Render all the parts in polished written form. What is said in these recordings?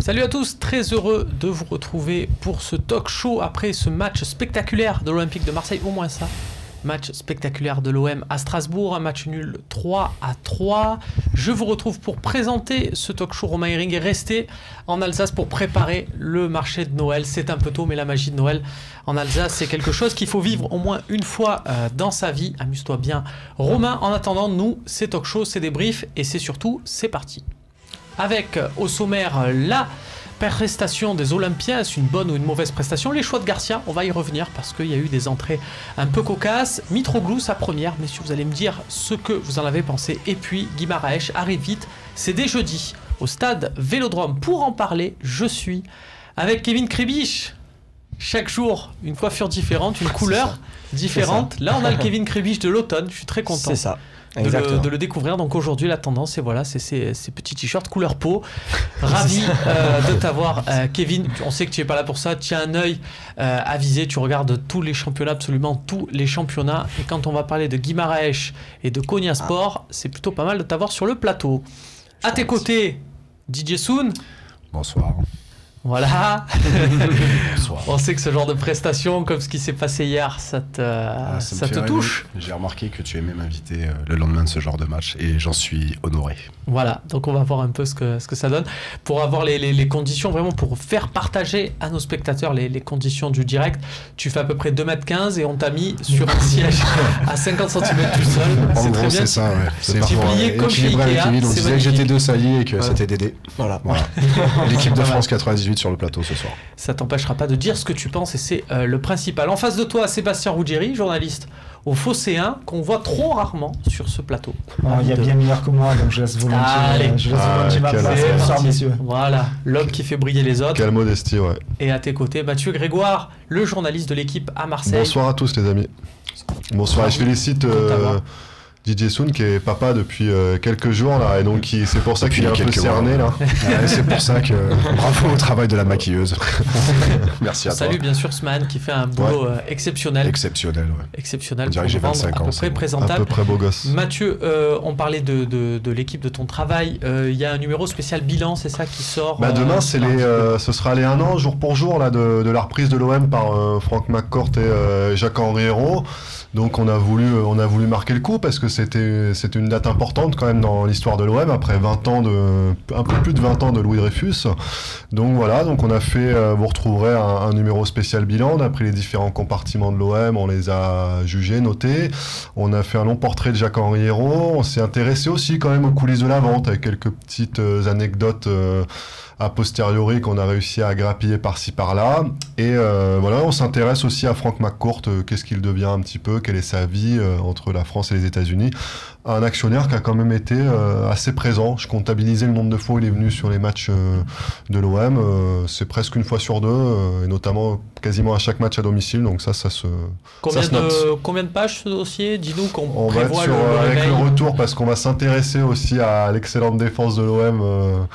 Salut à tous, très heureux de vous retrouver pour ce talk show après ce match spectaculaire de l'Olympique de Marseille, au moins ça. Match spectaculaire de l'OM à Strasbourg, un match nul 3-3. Je vous retrouve pour présenter ce talk show. Romain Hering est resté en Alsace pour préparer le marché de Noël. C'est un peu tôt, mais la magie de Noël en Alsace, c'est quelque chose qu'il faut vivre au moins une fois dans sa vie. Amuse-toi bien, Romain. En attendant, nous, c'est talk show, c'est débrief et c'est surtout, c'est parti. Avec au sommaire la prestation des Olympiens, est-ce une bonne ou une mauvaise prestation? Les choix de Garcia, on va y revenir parce qu'il y a eu des entrées un peu cocasses. Mitroglou, sa première, messieurs, vous allez me dire ce que vous en avez pensé. Et puis Guimaraes arrive vite, c'est dès jeudi au stade Vélodrome. Pour en parler, je suis avec Kevin Kribisch. Chaque jour, une coiffure différente, une couleur différente. Là, on a le Kevin Kribisch de l'automne, je suis très content. C'est ça. De le découvrir. Donc aujourd'hui, la tendance, c'est voilà, c'est ces petits t-shirts couleur peau. Ravi de t'avoir, Kevin. On sait que tu n'es pas là pour ça. Tu as un œil avisé. Tu regardes tous les championnats, absolument tous les championnats. Et quand on va parler de Guimaraes et de Konya Sport, c'est plutôt pas mal de t'avoir sur le plateau. À tes côtés, DJ Soon. Bonsoir. Voilà. Bonsoir. On sait que ce genre de prestation, comme ce qui s'est passé hier, ça te touche. J'ai remarqué que tu aimais m'inviter le lendemain de ce genre de match et j'en suis honoré. Voilà, donc on va voir un peu ce que ça donne. Pour avoir les conditions, vraiment pour faire partager à nos spectateurs les conditions du direct, tu fais à peu près 2m15 et on t'a mis sur un siège à 50 cm tout seul. En gros, très bien. c'est ça, ouais. C'est plié comme chez Ikea. On disait que j'étais deux saliers et que c'était Dédé. Voilà. L'équipe de France 98 sur le plateau ce soir. Ça t'empêchera pas de dire ce que tu penses et c'est le principal. En face de toi, Sébastien Ruggieri, journaliste au Phocéen, qu'on voit trop rarement sur ce plateau. Il y a bien meilleur que moi, donc je laisse volontiers ma place. Bonsoir, messieurs. Voilà, l'homme qui fait briller les autres. Quelle modestie, ouais. Et à tes côtés, Mathieu Grégoire, le journaliste de l'équipe à Marseille. Bonsoir à tous les amis. Bonsoir, et je félicite DJ Soon qui est papa depuis quelques jours là, et donc c'est pour ça qu'il est un peu cerné là. Ouais, c'est pour ça que bravo au travail de la maquilleuse. Merci à toi. Salut bien sûr Sman qui fait un boulot exceptionnel. Exceptionnel, ouais. Exceptionnel. On dirait que j'ai 25 ans. À peu près présentable. À peu près beau gosse. Mathieu, on parlait de l'équipe, de ton travail. Il y a un numéro spécial bilan, c'est ça qui sort. Demain, ce sera les 1 an jour pour jour là de la reprise de l'OM par Franck McCourt et Jacques-Henri Hérault. Donc on a voulu marquer le coup parce que c'était une date importante quand même dans l'histoire de l'OM après un peu plus de 20 ans de Louis Dreyfus. Donc voilà, donc on a fait, vous retrouverez un numéro spécial bilan. On a pris les différents compartiments de l'OM, on les a jugés, notés. On a fait un long portrait de Jacques-Henri Hérault. On s'est intéressé aussi quand même aux coulisses de la vente avec quelques petites anecdotes a posteriori qu'on a réussi à grappiller par-ci par-là. Et voilà, on s'intéresse aussi à Franck McCourt, qu'est-ce qu'il devient un petit peu, quelle est sa vie entre la France et les États-Unis. Un actionnaire qui a quand même été assez présent. Je comptabilisais le nombre de fois où il est venu sur les matchs de l'OM. C'est presque une fois sur deux, et notamment quasiment à chaque match à domicile. Donc ça se note. Combien de pages ce dossier? Dis-nous qu'on on va être avec le retour parce qu'on va s'intéresser aussi à l'excellente défense de l'OM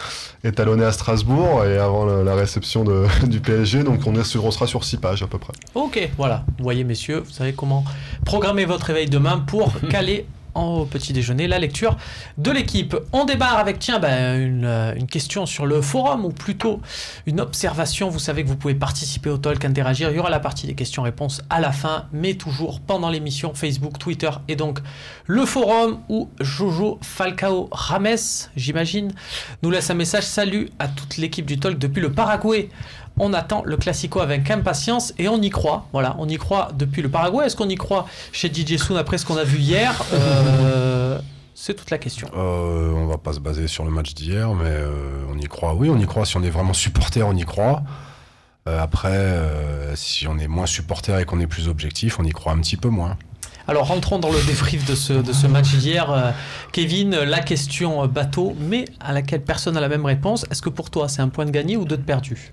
étalonnée à Strasbourg et avant la réception du PSG. Donc on sera sur 6 pages à peu près. Ok, voilà. Vous voyez messieurs, vous savez comment programmer votre réveil demain pour caler au petit déjeuner la lecture de l'équipe. On débarre avec une question sur le forum, ou plutôt une observation. Vous savez que vous pouvez participer au talk, interagir. Il y aura la partie des questions-réponses à la fin, mais toujours pendant l'émission. Facebook, Twitter et donc le forum, où Jojo Falcao Rames, j'imagine, nous laisse un message. Salut à toute l'équipe du talk depuis le Paraguay. On attend le Classico avec impatience et on y croit. Voilà, on y croit depuis le Paraguay. Est-ce qu'on y croit chez DJ Soon après ce qu'on a vu hier? C'est toute la question. On va pas se baser sur le match d'hier, mais on y croit. Oui, on y croit. Si on est vraiment supporter, on y croit. Après, si on est moins supporter et qu'on est plus objectif, on y croit un petit peu moins. Alors rentrons dans le débrief de ce match d'hier. Kevin, la question bateau, mais à laquelle personne n'a la même réponse. Est-ce que pour toi c'est un point de gagné ou 2 de perdu?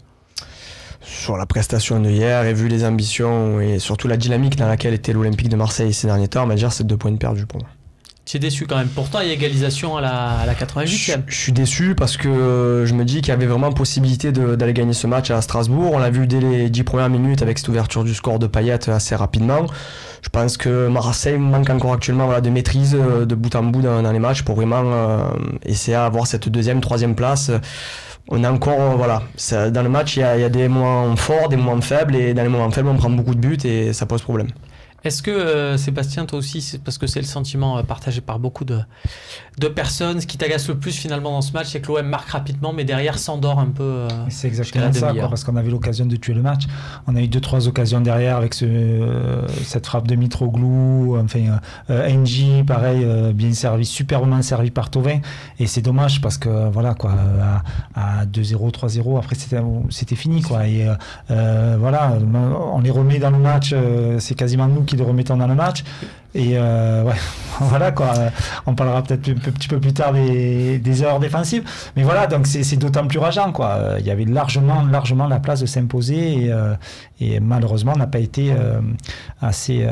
Sur la prestation de hier et vu les ambitions et surtout la dynamique dans laquelle était l'Olympique de Marseille ces derniers temps, on va dire c'est 2 points de perdu pour moi. Tu es déçu quand même. Pourtant, il y a égalisation à la 88e. Je suis déçu parce que je me dis qu'il y avait vraiment possibilité d'aller gagner ce match à Strasbourg. On l'a vu dès les 10 premières minutes avec cette ouverture du score de Payet assez rapidement. Je pense que Marseille manque encore actuellement de maîtrise de bout en bout dans les matchs pour vraiment essayer d'avoir cette deuxième, troisième place. On a encore, dans le match, il y a des moments forts, des moments faibles, et dans les moments faibles, on prend beaucoup de buts et ça pose problème. Est-ce que, Sébastien, toi aussi, c'est parce que c'est le sentiment partagé par beaucoup de personnes, ce qui t'agace le plus finalement dans ce match, c'est que l'OM marque rapidement, mais derrière s'endort un peu. C'est exactement ça, parce qu'on a eu l'occasion de tuer le match. On a eu 2-3 occasions derrière avec cette frappe de Mitroglou, NJ, pareil, bien servi, superbement servi par Thauvin. Et c'est dommage parce que, à 2-0, 3-0, après c'était fini, quoi. Et on les remet dans le match, c'est quasiment nous qui les remettons dans le match. Et on parlera peut-être un petit peu plus tard des erreurs défensives, mais donc c'est d'autant plus rageant, quoi. Il y avait largement la place de s'imposer et malheureusement on n'a pas été assez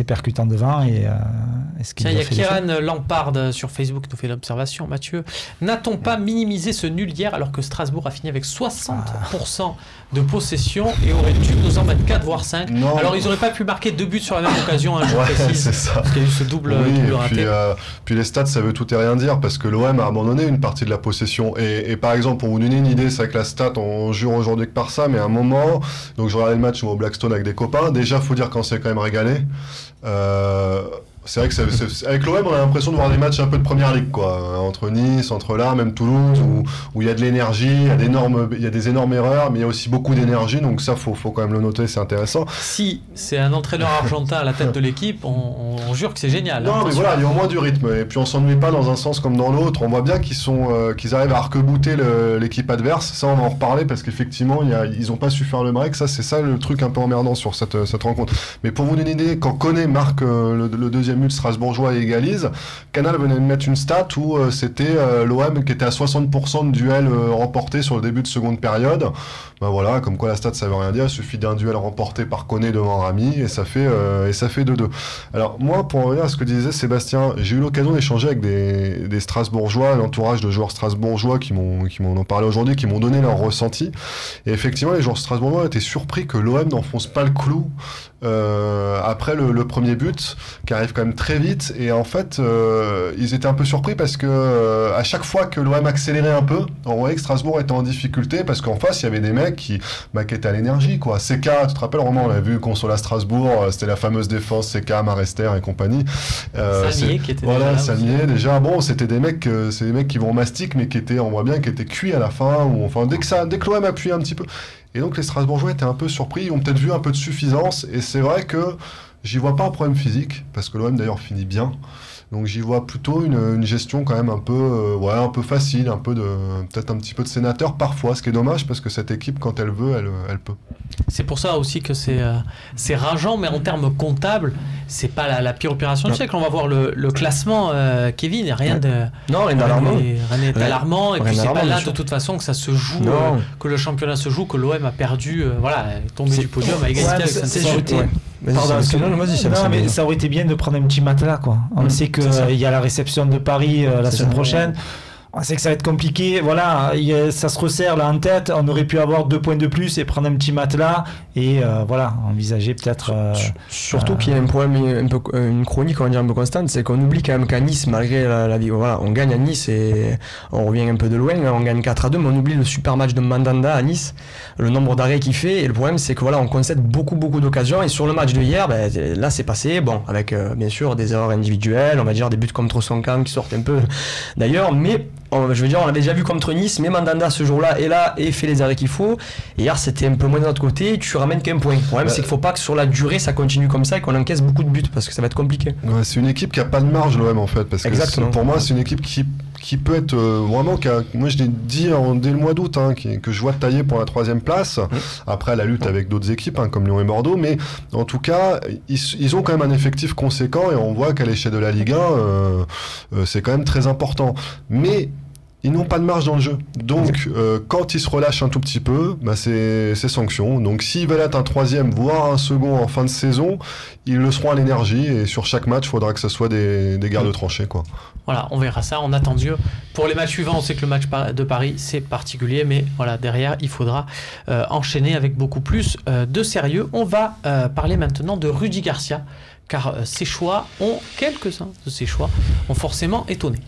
percutant devant. Il y a Kieran Lampard sur Facebook qui nous fait l'observation. Mathieu, n'a-t-on pas minimisé ce nul hier alors que Strasbourg a fini avec 60% de possession et aurait dû nous en mettre 4 voire 5? Non. Alors ils n'auraient pas pu marquer 2 buts sur la même occasion, je précise. C'est ça. Parce qu'il y a eu ce double raté. Puis les stats, ça veut tout et rien dire parce que l'OM a abandonné une partie de la possession. Et par exemple, pour vous donner une idée, c'est que la stat, on jure aujourd'hui que par ça, mais à un moment, donc je regardais le match au Blackstone avec des copains. Déjà, faut dire qu'on s'est quand même régalé. C'est vrai que avec l'OM, on a l'impression de voir des matchs un peu de première ligue, quoi. Entre Nice, entre là, même Toulouse, où il y a de l'énergie, il y a des énormes erreurs, mais il y a aussi beaucoup d'énergie, donc ça, faut quand même le noter, c'est intéressant. Si c'est un entraîneur argentin à la tête de l'équipe, on jure que c'est génial. Non, mais voilà, il y a au moins du rythme, et puis on s'ennuie pas dans un sens comme dans l'autre. On voit bien qu'ils arrivent à arc-bouter l'équipe adverse. Ça, on va en reparler parce qu'effectivement, ils ont pas su faire le break. Ça, c'est ça le truc un peu emmerdant sur cette rencontre. Mais pour vous donner une idée, quand Koné marque le deuxième but strasbourgeois et égalise, Canal venait de mettre une stat où c'était l'OM qui était à 60% de duels remportés sur le début de seconde période. Comme quoi la stat ça veut rien dire, il suffit d'un duel remporté par Koné devant Rami et ça fait 2-2. Alors moi, pour revenir à ce que disait Sébastien, j'ai eu l'occasion d'échanger avec des Strasbourgeois, l'entourage de joueurs strasbourgeois qui m'ont en parlé aujourd'hui, qui m'ont donné leur ressenti. Et effectivement, les joueurs strasbourgeois étaient surpris que l'OM n'enfonce pas le clou après le premier but, qui arrive quand même très vite. Et en fait, ils étaient un peu surpris parce que à chaque fois que l'OM accélérait un peu, on voyait que Strasbourg était en difficulté parce qu'en face, il y avait des mecs qui étaient à l'énergie, quoi. CK, tu te rappelles, Romain, on l'a vu, console à Strasbourg, c'était la fameuse défense, CK, Marester et compagnie. Salmier qui était Salmier, déjà, bon, c'était des mecs, c'est des mecs qui vont en mastic, mais on voit bien, qui étaient cuits à la fin, ou enfin, dès que l'OM appuyait un petit peu. Et donc les Strasbourgeois étaient un peu surpris, ils ont peut-être vu un peu de suffisance, et c'est vrai que j'y vois pas un problème physique, parce que l'OM d'ailleurs finit bien. Donc j'y vois plutôt une gestion quand même un peu facile, peut-être un petit peu de sénateur parfois, ce qui est dommage parce que cette équipe, quand elle veut, elle peut. C'est pour ça aussi que c'est rageant, mais en termes comptables, c'est pas la pire opération du siècle. On va voir le classement, Kevin, rien d'alarmant. Rien n'est alarmant, et puis c'est pas là de toute façon que ça se joue, que le championnat se joue, que l'OM a perdu, est tombé du podium à égalité avec Saint-Étienne. Mais ça aurait été bien de prendre un petit matelas, quoi. On sait qu'il y a la réception de Paris la semaine prochaine. On sait que ça va être compliqué, ça se resserre là en tête, on aurait pu avoir 2 points de plus et prendre un petit matelas et envisager peut-être... Surtout qu'il y a un problème, une chronique on va dire un peu constante, c'est qu'on oublie quand même qu'à Nice, malgré la vie, on gagne à Nice et on revient un peu de loin, on gagne 4-2, mais on oublie le super match de Mandanda à Nice, le nombre d'arrêts qu'il fait, et le problème c'est que on concède beaucoup d'occasions, et sur le match de hier, là c'est passé, avec bien sûr des erreurs individuelles, on va dire des buts contre son camp qui sortent un peu d'ailleurs, mais on l'avait déjà vu contre Nice, mais Mandanda ce jour-là est là et fait les arrêts qu'il faut. Et hier, c'était un peu moins de notre côté, tu ramènes qu'un point. Le problème, c'est qu'il ne faut pas que sur la durée, ça continue comme ça et qu'on encaisse beaucoup de buts, parce que ça va être compliqué. Ouais, c'est une équipe qui n'a pas de marge, l'OM, en fait. Parce que pour moi, c'est une équipe qui peut être vraiment... moi, je l'ai dit dès le mois d'août, que je vois tailler pour la 3e place. Après, la lutte avec d'autres équipes, comme Lyon et Bordeaux. Mais en tout cas, ils ont quand même un effectif conséquent et on voit qu'à l'échelle de la Ligue 1, c'est quand même très important. Mais ils n'ont pas de marge dans le jeu. Donc, quand ils se relâchent un tout petit peu, bah, c'est sanction. Donc, s'ils veulent être un 3e, voire un second en fin de saison, ils le seront à l'énergie. Et sur chaque match, il faudra que ce soit des gardes tranchés, quoi. Voilà, on verra ça. On attend Dieu. Pour les matchs suivants, on sait que le match de Paris, c'est particulier. Mais voilà, derrière, il faudra enchaîner avec beaucoup plus de sérieux. On va parler maintenant de Rudy Garcia. Car quelques-uns de ses choix ont forcément étonné.